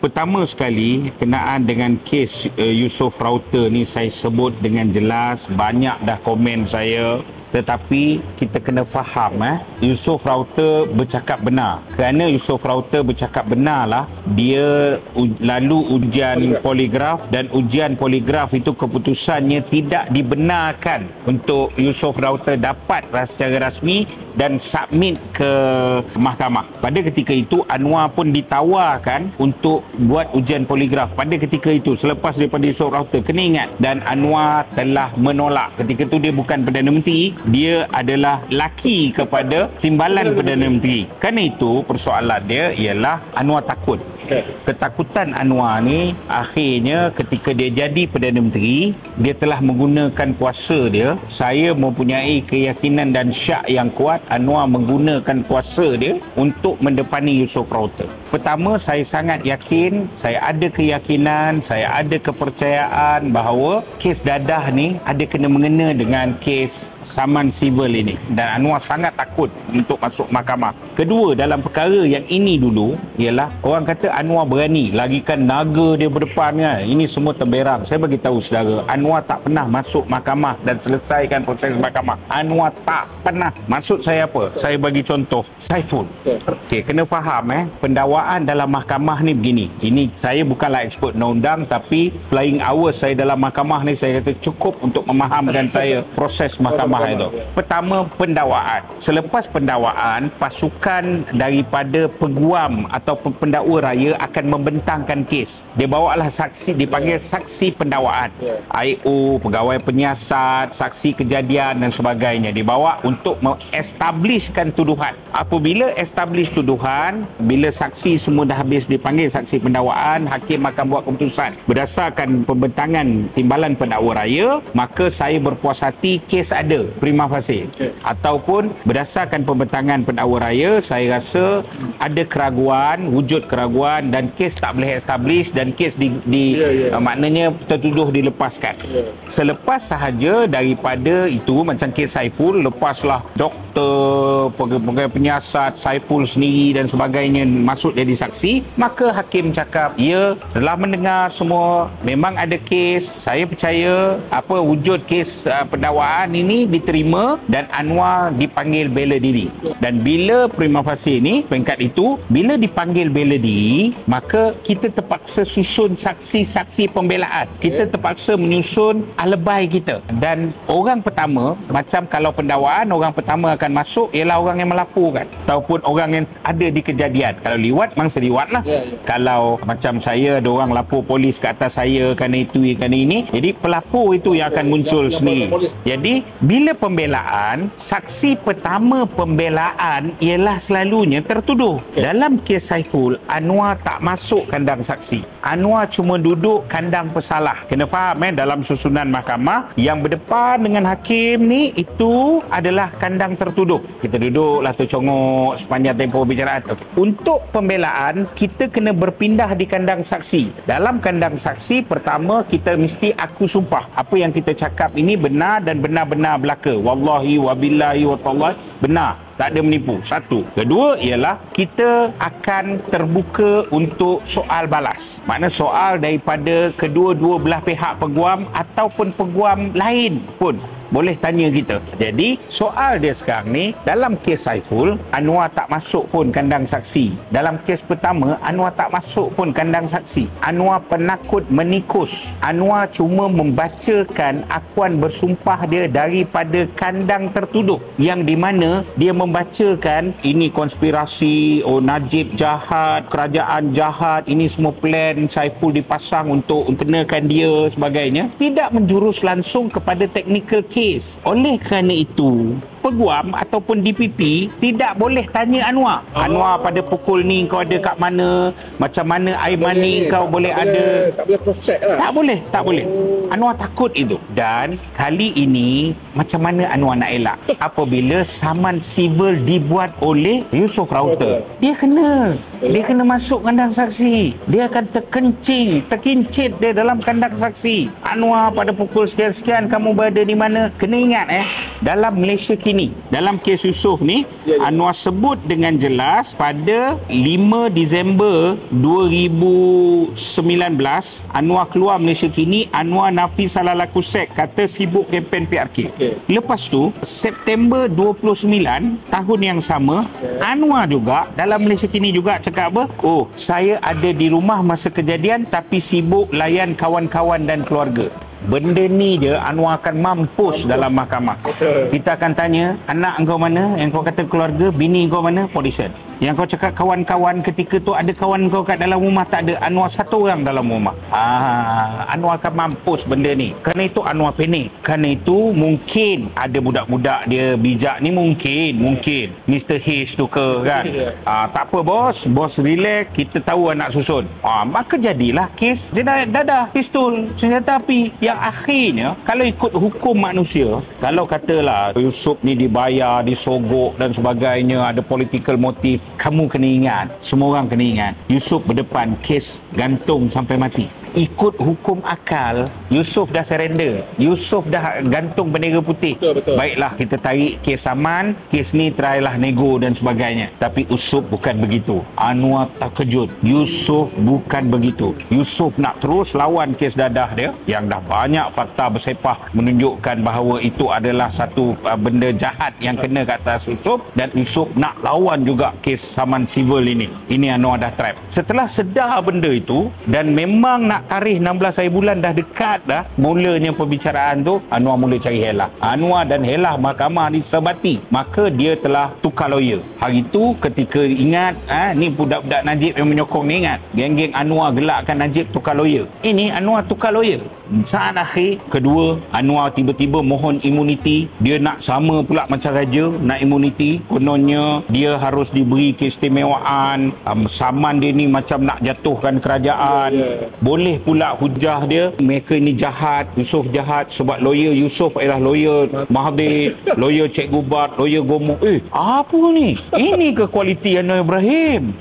Pertama sekali, kenaan dengan kes Yusof Router ni saya sebut dengan jelas, banyak dah komen saya. Tetapi kita kena faham Yusof Router bercakap benar. Kerana Yusof Router bercakap benarlah, dia lalu ujian poligraf dan ujian poligraf itu keputusannya tidak dibenarkan untuk Yusof Router dapat secara rasmi dan submit ke mahkamah. Pada ketika itu Anwar pun ditawarkan untuk buat ujian poligraf. Pada ketika itu selepas daripada Yusof Router, kena ingat, dan Anwar telah menolak. Ketika itu dia bukan Perdana Menteri, dia adalah laki kepada timbalan Perdana Menteri. Kerana itu persoalan dia ialah Anwar takut. Ketakutan Anwar ni akhirnya ketika dia jadi Perdana Menteri, dia telah menggunakan kuasa dia. Saya mempunyai keyakinan dan syak yang kuat Anwar menggunakan kuasa dia untuk mendepani Yusof Router. Pertama, saya sangat yakin, saya ada keyakinan, saya ada kepercayaan bahawa kes Dadah ni ada kena mengena dengan kes saman sivil ini, dan Anwar sangat takut untuk masuk mahkamah. Kedua, dalam perkara yang ini dulu ialah orang kata Anwar berani larikan naga dia berdepan kan. Ini semua temberang. Saya bagi tahu saudara, Anwar tak pernah masuk mahkamah dan selesaikan proses mahkamah. Anwar tak pernah. Maksud saya apa? Saya bagi contoh Saiful. Okey, kena faham pendakwaan dalam mahkamah ni begini. Ini saya bukanlah expert undang-undang, tapi flying hours saya dalam mahkamah ni saya kata cukup untuk memahamkan saya proses mahkamah itu. Pertama, pendakwaan. Selepas pendakwaan, pasukan daripada peguam atau pendakwa raya akan membentangkan kes. Dia bawalah saksi, dipanggil saksi pendakwaan. IO, pegawai penyiasat, saksi kejadian dan sebagainya dibawa untuk mengastablishkan tuduhan. Apabila establish tuduhan, bila saksi semua dah habis dipanggil saksi pendakwaan, hakim akan buat keputusan berdasarkan pembentangan timbalan pendakwa raya, maka saya berpuas hati kes ada prima facie. Ataupun berdasarkan pembentangan pendakwa raya, saya rasa ada keraguan, wujud keraguan dan kes tak boleh establish dan kes maknanya tertuduh dilepaskan. Selepas sahaja daripada itu, macam kes Saiful, lepaslah doktor, pegawai penyiasat, Saiful sendiri dan sebagainya masuk jadi saksi, maka hakim cakap, ya, setelah mendengar semua memang ada kes, saya percaya wujud kes pendakwaan ini diterima dan Anwar dipanggil bela diri. Dan bila prima facie ini, peringkat itu, bila dipanggil bela diri, maka kita terpaksa susun saksi-saksi pembelaan. Kita terpaksa menyusun alibi kita. Dan orang pertama, macam kalau pendakwaan, orang pertama akan masuk ialah orang yang melaporkan ataupun orang yang ada di kejadian. Kalau liwat, mangsa liwat lah. Kalau macam saya, ada orang lapor polis ke atas saya kerana itu, kerana ini, jadi pelapor itu yang akan muncul sendiri. Jadi bila pembelaan, saksi pertama pembelaan ialah selalunya tertuduh. Dalam kes Saiful, Anwar tak masuk kandang saksi. Anwar cuma duduk kandang pesalah. Kena faham dalam susunan mahkamah, yang berdepan dengan hakim ni itu adalah kandang tertuduh. Kita duduklah tercongok sepanjang tempoh perbicaraan. Untuk pembelaan, kita kena berpindah di kandang saksi. Dalam kandang saksi, pertama kita mesti aku sumpah apa yang kita cakap ini benar dan benar-benar belaka. Wallahi wabillahi watallahi, benar, tak ada menipu. Satu. Kedua ialah kita akan terbuka untuk soal balas. Makna soal daripada kedua-dua belah pihak peguam ataupun peguam lain pun boleh tanya kita. Jadi soal dia sekarang ni, dalam kes Saiful, Anwar tak masuk pun kandang saksi. Dalam kes pertama, Anwar tak masuk pun kandang saksi. Anwar penakut menikus. Anwar cuma membacakan akuan bersumpah dia daripada kandang tertuduh, yang di mana dia membacakan ini konspirasi, Najib jahat, kerajaan jahat, ini semua plan Saiful dipasang untuk kenakan dia sebagainya. Tidak menjurus langsung kepada technical case. Oleh kerana itu, peguam ataupun DPP tidak boleh tanya Anwar. Anwar pada pukul ni kau ada kat mana? Macam mana air mani kau boleh ada? Tak boleh cross check lah. Tak boleh. Anwar takut itu. Dan kali ini, macam mana Anwar nak elak? Apabila saman sivil dibuat oleh Yusof Router, dia kena masuk kandang saksi. Dia akan terkincit dia dalam kandang saksi. Anwar pada pukul sekian-sekian kamu berada di mana? Kena ingat dalam Malaysia kita kini. Dalam kes Yusof ni, Anwar sebut dengan jelas pada 5 Disember 2019, Anwar keluar Malaysia Kini, Anwar nafi salah laku sek, kata sibuk kempen PRK. Lepas tu, September 29 tahun yang sama, Anwar juga dalam Malaysia Kini juga cakap apa? Oh, saya ada di rumah masa kejadian tapi sibuk layan kawan-kawan dan keluarga. Benda ni je Anwar akan mampus dalam mahkamah. Kita akan tanya, anak engkau mana? Yang kau kata keluarga, bini kau mana? Polisian. Yang kau cakap kawan-kawan ketika tu ada kawan kau kat dalam rumah, tak ada. Anwar satu orang dalam rumah. Anwar akan mampus benda ni. Kerana itu Anwar panik. Kerana itu mungkin ada budak-budak dia bijak ni, mungkin Mr. H tu ke kan. Tak apa bos relax, kita tahu anak susun. Maka jadilah kes dadah, pistol, senjata api. Yang akhirnya, kalau ikut hukum manusia, kalau katalah Yusof ni dibayar, disogok dan sebagainya, ada political motif, kamu kena ingat, semua orang kena ingat, Yusof berdepan kes gantung sampai mati. Ikut hukum akal, Yusof dah surrender, Yusof dah gantung bendera putih. Betul. Baiklah, kita tarik kes saman, kes ni terailah nego dan sebagainya. Tapi Yusof bukan begitu. Anwar terkejut. Yusof bukan begitu. Yusof nak terus lawan kes dadah dia yang dah banyak fakta bersepah menunjukkan bahawa itu adalah satu benda jahat yang kena ke atas Yusof, dan Yusof nak lawan juga kes saman civil ini. Ini Anwar dah trap. Setelah sedar benda itu dan memang nak tarikh 16 hari bulan dah dekat dah mulanya pembicaraan tu, Anwar mula cari Helah. Anwar dan Helah mahkamah ni sebati, maka dia telah tukar lawyer. Hari tu ketika ingat ni budak-budak Najib yang menyokong ni, ingat geng-geng Anwar gelakkan Najib tukar lawyer. Ini Anwar tukar lawyer. Saat akhir kedua, Anwar tiba-tiba mohon imuniti. Dia nak sama pula macam Raja, nak imuniti. Kononnya dia harus diberi keistimewaan. Saman dia ni macam nak jatuhkan kerajaan. Boleh pula hujah dia, mereka ini jahat, Yusof jahat sebab lawyer Yusof adalah lawyer Mahathir, lawyer Cikgu Bat, lawyer Gomo. Apa ni? Ini ke kualiti Anwar Ibrahim?